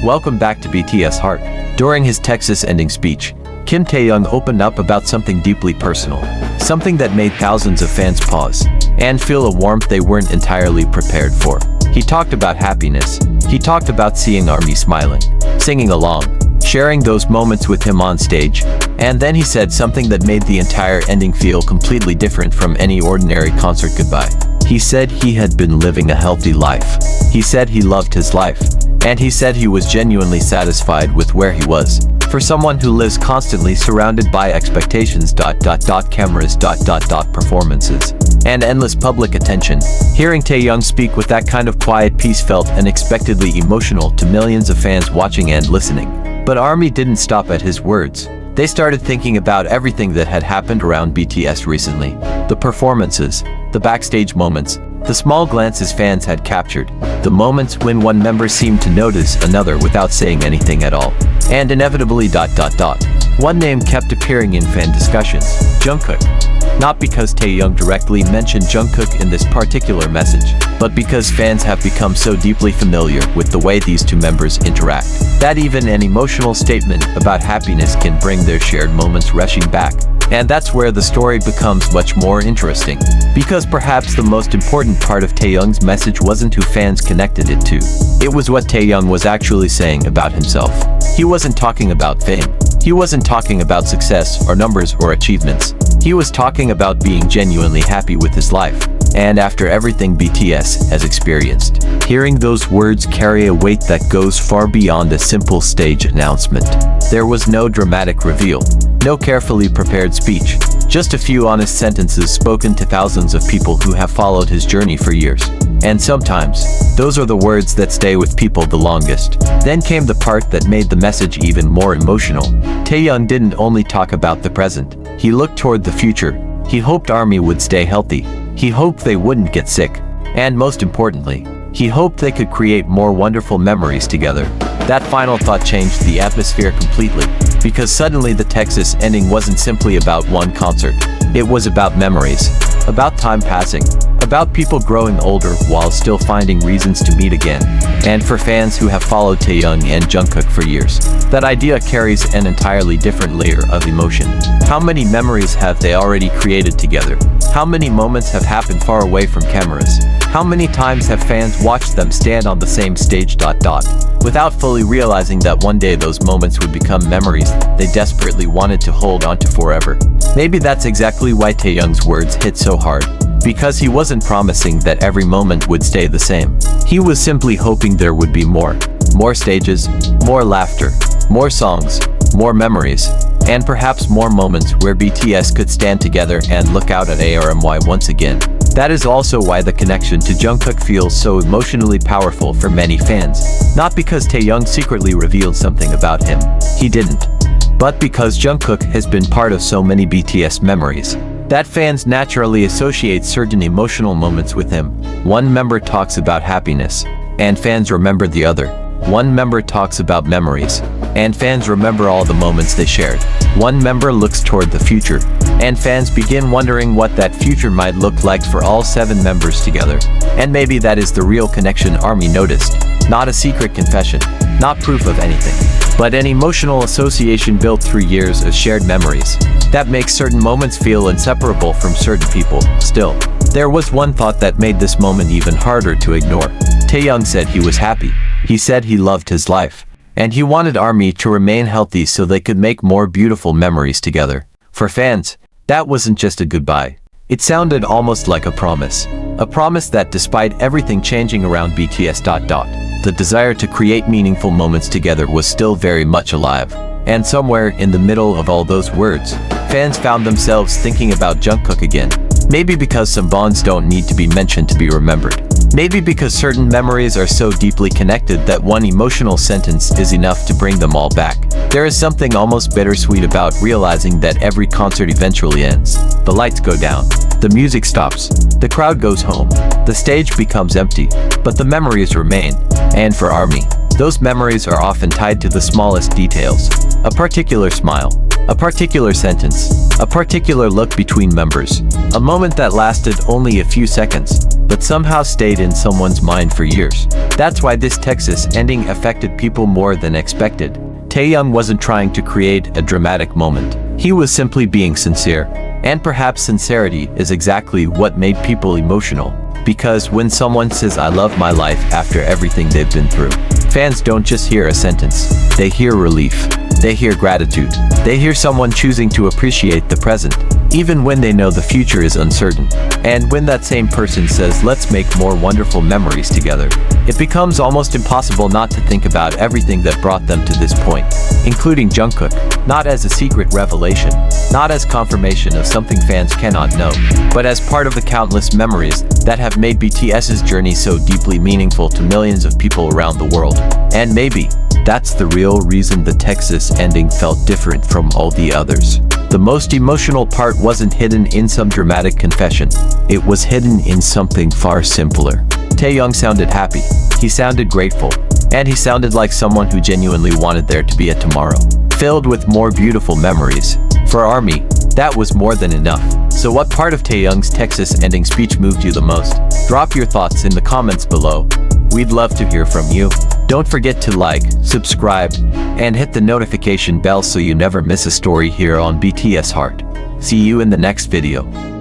Welcome back to BTS Heart. During his Texas ending speech, Kim Taehyung opened up about something deeply personal, something that made thousands of fans pause and feel a warmth they weren't entirely prepared for. He talked about happiness. He talked about seeing ARMY smiling, singing along, sharing those moments with him on stage, and then he said something that made the entire ending feel completely different from any ordinary concert goodbye. He said he had been living a healthy life. He said he loved his life. And he said he was genuinely satisfied with where he was. For someone who lives constantly surrounded by expectations, cameras, performances, and endless public attention, hearing Taehyung speak with that kind of quiet peace felt unexpectedly emotional to millions of fans watching and listening. But ARMY didn't stop at his words. They started thinking about everything that had happened around BTS recently. The performances, the backstage moments, the small glances fans had captured, the moments when one member seemed to notice another without saying anything at all. And inevitably ... One name kept appearing in fan discussions: Jungkook. Not because Taehyung directly mentioned Jungkook in this particular message, but because fans have become so deeply familiar with the way these two members interact, that even an emotional statement about happiness can bring their shared moments rushing back. And that's where the story becomes much more interesting. Because perhaps the most important part of Taehyung's message wasn't who fans connected it to. It was what Taehyung was actually saying about himself. He wasn't talking about fame. He wasn't talking about success or numbers or achievements. He was talking about being genuinely happy with his life. And after everything BTS has experienced, hearing those words carry a weight that goes far beyond a simple stage announcement. There was no dramatic reveal, no carefully prepared speech, just a few honest sentences spoken to thousands of people who have followed his journey for years. And sometimes, those are the words that stay with people the longest. Then came the part that made the message even more emotional. Taehyung didn't only talk about the present. He looked toward the future. He hoped ARMY would stay healthy. He hoped they wouldn't get sick. And most importantly, he hoped they could create more wonderful memories together. That final thought changed the atmosphere completely, because suddenly the Texas ending wasn't simply about one concert. It was about memories, about time passing, about people growing older while still finding reasons to meet again. And for fans who have followed Taehyung and Jungkook for years, that idea carries an entirely different layer of emotion. How many memories have they already created together? How many moments have happened far away from cameras? How many times have fans watched them stand on the same stage ... without fully realizing that one day those moments would become memories they desperately wanted to hold on to forever? Maybe that's exactly why Taehyung's words hit so hard. Because he wasn't promising that every moment would stay the same. He was simply hoping there would be more. More stages, more laughter, more songs, more memories, and perhaps more moments where BTS could stand together and look out at ARMY once again. That is also why the connection to Jungkook feels so emotionally powerful for many fans. Not because Taehyung secretly revealed something about him. He didn't. But because Jungkook has been part of so many BTS memories, that fans naturally associate certain emotional moments with him. One member talks about happiness, and fans remember the other. One member talks about memories, and fans remember all the moments they shared. One member looks toward the future, and fans begin wondering what that future might look like for all 7 members together. And maybe that is the real connection ARMY noticed. Not a secret confession, not proof of anything, but an emotional association built through years of shared memories that makes certain moments feel inseparable from certain people. Still, there was one thought that made this moment even harder to ignore. Taehyung said he was happy. He said he loved his life. And he wanted ARMY to remain healthy so they could make more beautiful memories together. For fans, that wasn't just a goodbye. It sounded almost like a promise. A promise that despite everything changing around BTS... the desire to create meaningful moments together was still very much alive. And somewhere in the middle of all those words, fans found themselves thinking about Jungkook again. Maybe because some bonds don't need to be mentioned to be remembered. Maybe because certain memories are so deeply connected that one emotional sentence is enough to bring them all back. There is something almost bittersweet about realizing that every concert eventually ends. The lights go down. The music stops. The crowd goes home. The stage becomes empty. But the memories remain. And for ARMY, Those memories are often tied to the smallest details. A particular smile, a particular sentence, a particular look between members. A moment that lasted only a few seconds, but somehow stayed in someone's mind for years. That's why this Texas ending affected people more than expected. Taehyung wasn't trying to create a dramatic moment. He was simply being sincere. And perhaps sincerity is exactly what made people emotional. Because when someone says I love my life after everything they've been through, fans don't just hear a sentence, they hear relief. They hear gratitude. They hear someone choosing to appreciate the present, even when they know the future is uncertain. And when that same person says let's make more wonderful memories together, it becomes almost impossible not to think about everything that brought them to this point, including Jungkook, not as a secret revelation, not as confirmation of something fans cannot know, but as part of the countless memories that have made BTS's journey so deeply meaningful to millions of people around the world. And maybe that's the real reason the Texas ending felt different from all the others. The most emotional part wasn't hidden in some dramatic confession. It was hidden in something far simpler. Taehyung sounded happy. He sounded grateful. And he sounded like someone who genuinely wanted there to be a tomorrow, filled with more beautiful memories. For ARMY, that was more than enough. So what part of Taehyung's Texas ending speech moved you the most? Drop your thoughts in the comments below. We'd love to hear from you. Don't forget to like, subscribe, and hit the notification bell so you never miss a story here on BTS Heart. See you in the next video.